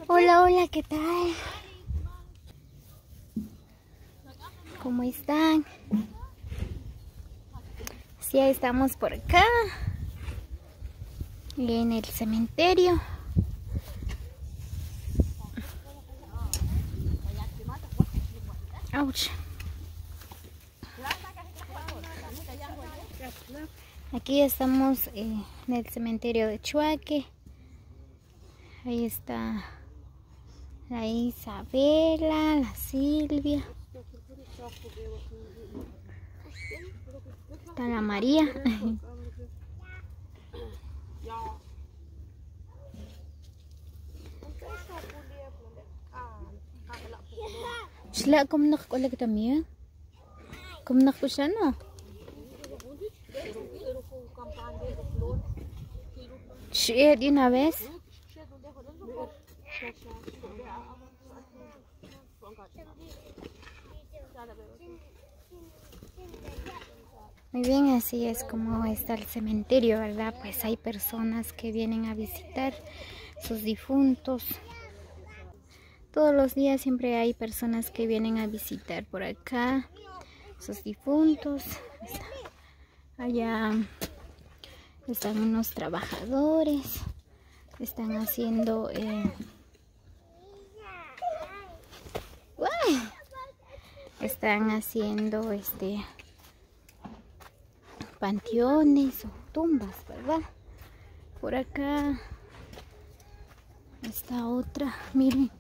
Hola, hola, ¿qué tal? ¿Cómo están? Sí, estamos por acá, en el cementerio. Ouch. Aquí estamos en el cementerio de Chuaque. Ahí está la Isabela, la Silvia. Está la María. Shla, ¿cómo nos cola que también? ¿Cómo nos escuchan, no? Sí, de una vez. Muy bien, así es como está el cementerio, ¿verdad? Pues hay personas que vienen a visitar sus difuntos. Todos los días siempre hay personas que vienen a visitar por acá sus difuntos. Allá están unos trabajadores, están haciendo panteones o tumbas, ¿verdad? Por acá está otra, miren,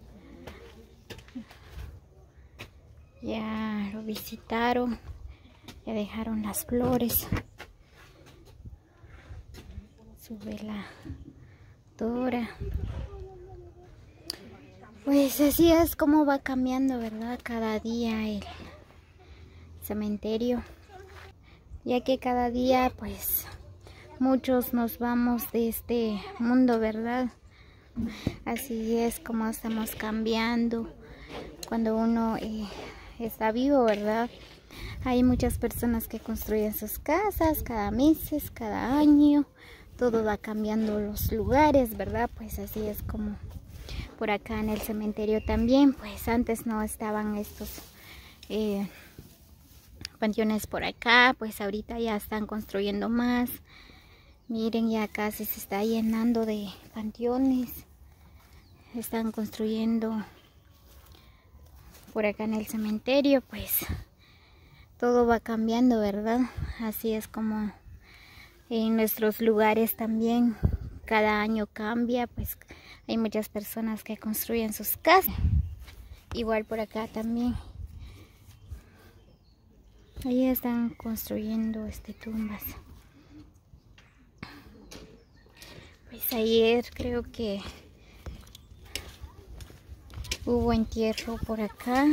ya lo visitaron, ya dejaron las flores, su veladora. Pues así es como va cambiando, ¿verdad? Cada día el cementerio, ya que cada día pues muchos nos vamos de este mundo, ¿verdad? Así es como estamos cambiando. Cuando uno está vivo, ¿verdad? Hay muchas personas que construyen sus casas cada mes, cada año. Todo va cambiando los lugares, ¿verdad? Pues así es como por acá en el cementerio también. Pues antes no estaban estos panteones por acá. Pues ahorita ya están construyendo más. Miren, ya casi se está llenando de panteones. Están construyendo por acá en el cementerio. Pues todo va cambiando, ¿verdad? Así es como en nuestros lugares también. Cada año cambia, pues hay muchas personas que construyen sus casas. Igual por acá también. Ahí están construyendo tumbas. Pues ayer creo que hubo entierro por acá.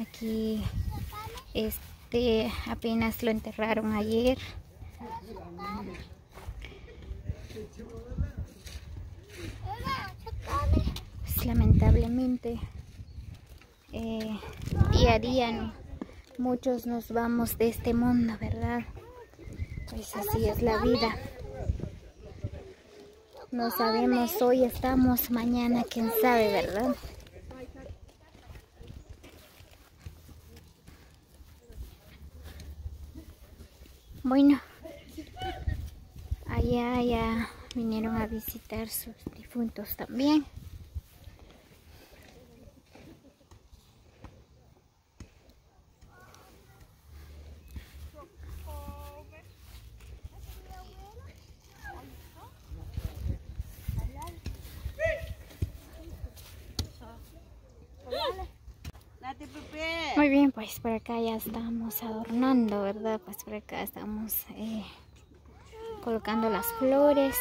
Aquí apenas lo enterraron ayer. Pues lamentablemente día a día muchos nos vamos de este mundo, ¿verdad? Pues así es la vida. No sabemos, hoy estamos, mañana quién sabe, ¿verdad? Bueno, allá ya vinieron a visitar sus difuntos también. Muy bien, pues por acá ya estamos adornando, ¿verdad? Pues por acá estamos colocando las flores.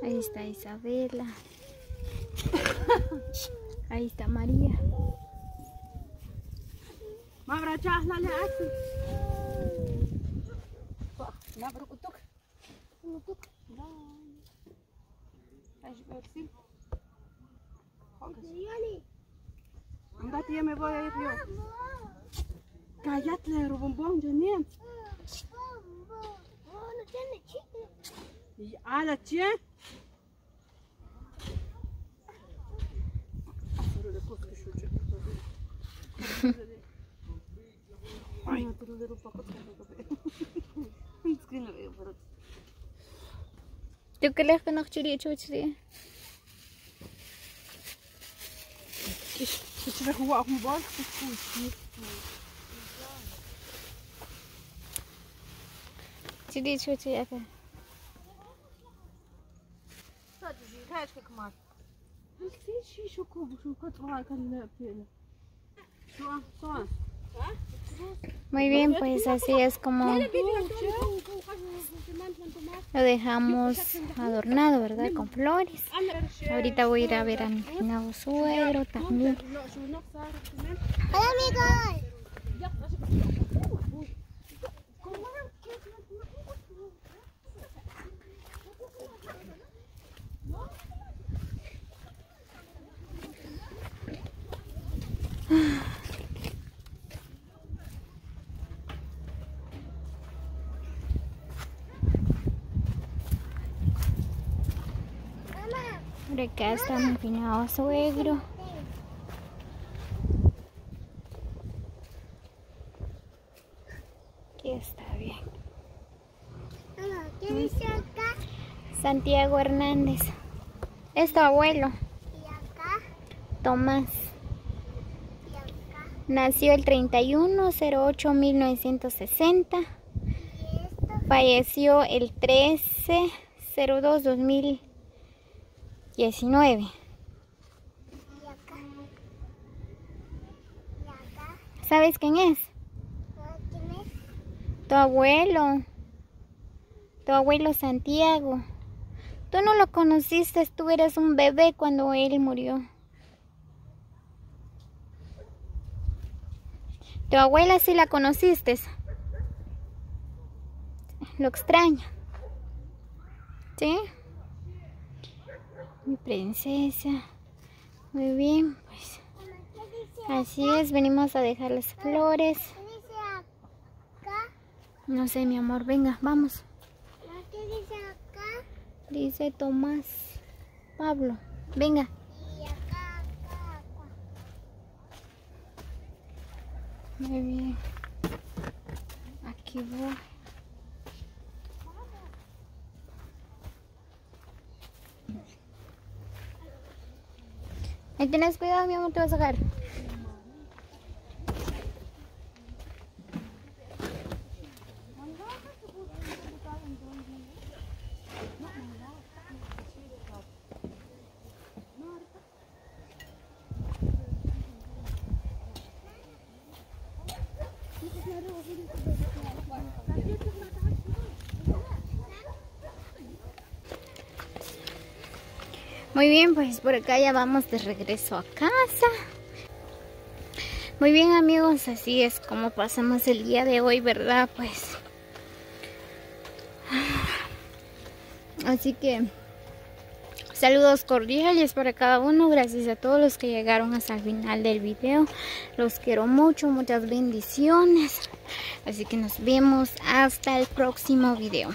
Ahí está Isabela. Ahí está María. Andate, ya me voy a ir yo. Cállate, bombón, Janine. No tiene chicle. Ah, la chie. Ay, ¿Tú qué le noch chiri chuchri? Ich will auch auf dem Ball. Chiri chuchri acá. Muy bien, pues así es como lo dejamos adornado, ¿verdad? Con flores. Ahorita voy a ir a ver a mi finado suegro también. Hola, amigos. Por acá está mi finado suegro. Aquí está bien. Mamá, ¿quién dice acá? Santiago Hernández. Es tu abuelo, ¿Y acá? Tomás. ¿Y acá? Nació el 31/08/1960. ¿Y esto? Falleció el 13/02/2019. ¿Y acá? ¿Y acá? ¿Sabes quién es? ¿Quién es? Tu abuelo. Tu abuelo Santiago. Tú no lo conociste, tú eras un bebé cuando él murió. Tu abuela sí la conociste. Lo extraño. ¿Sí? Mi princesa. Muy bien, pues. Así es, venimos a dejar las flores. ¿Qué dice acá? No sé, mi amor, venga, vamos. ¿Qué dice acá? Dice Tomás Pablo. Venga. Y acá, acá. Muy bien. Aquí voy. Ahí tienes cuidado, mi amor, te vas a sacar. Muy bien, pues por acá ya vamos de regreso a casa. Muy bien, amigos, así es como pasamos el día de hoy, ¿verdad? Pues así que saludos cordiales para cada uno. Gracias a todos los que llegaron hasta el final del video. Los quiero mucho, muchas bendiciones. Así que nos vemos hasta el próximo video.